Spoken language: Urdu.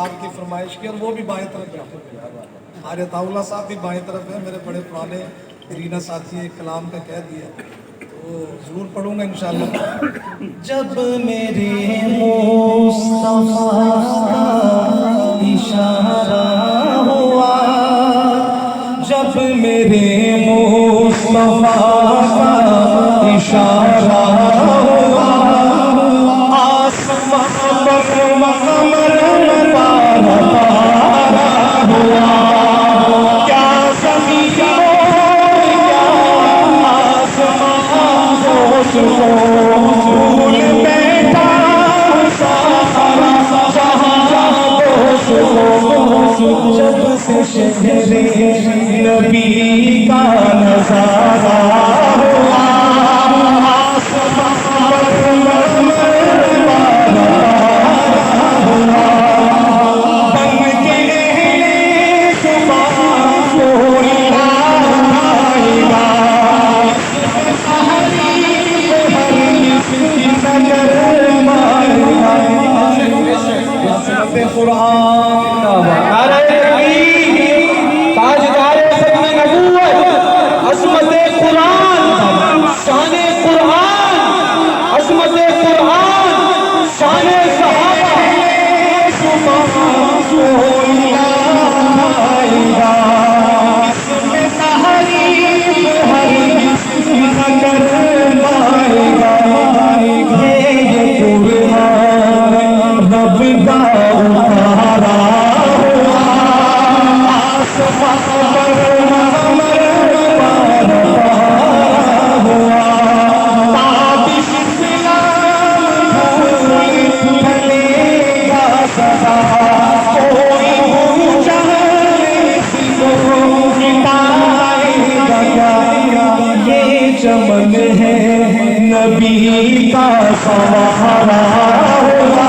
آپ کی فرمائش کی، اور وہ بھی بائیں طرف بیٹھے ہوئے، عطا اللہ صاحب بھی بائیں طرف ہیں، میرے بڑے پرانے رینا ساتھی ایک کلام کا کہہ دیا تو ضرور پڑھوں گا انشاءاللہ۔ جب میرے مصطفیٰ کا اشارہ ہوا، جب میرے مصطفیٰ کا اشارہ ہوا، آسمان پر قمر پارا پارا ہوا، کیا زمین کیا آسمان ہوش بھول بیٹھا سارا جہاں ہوش جب سے شہر نبی کا نظارہ ہوا، آسمان پر قمر پارا ہوا، بن کے کوئی آئے گا، قرآن نعرہ تکبیر، تاجدار ختم نبوت، عظمت قرآن، شان قرآن، عظمت قرآن، شان صحابہ، کوئی آئے گا، اس میں تحریف حریف نگر مائے گا، یہ قرآن رب کا اتارا ہوا، آسمان پر قمر پارا ہوا، تابش اسلام پھول پھلے گا سدا، کوئی اونچا کسی کو مٹائے گا کیا، یہ چمن ہے نبی کا سہارا ہوا،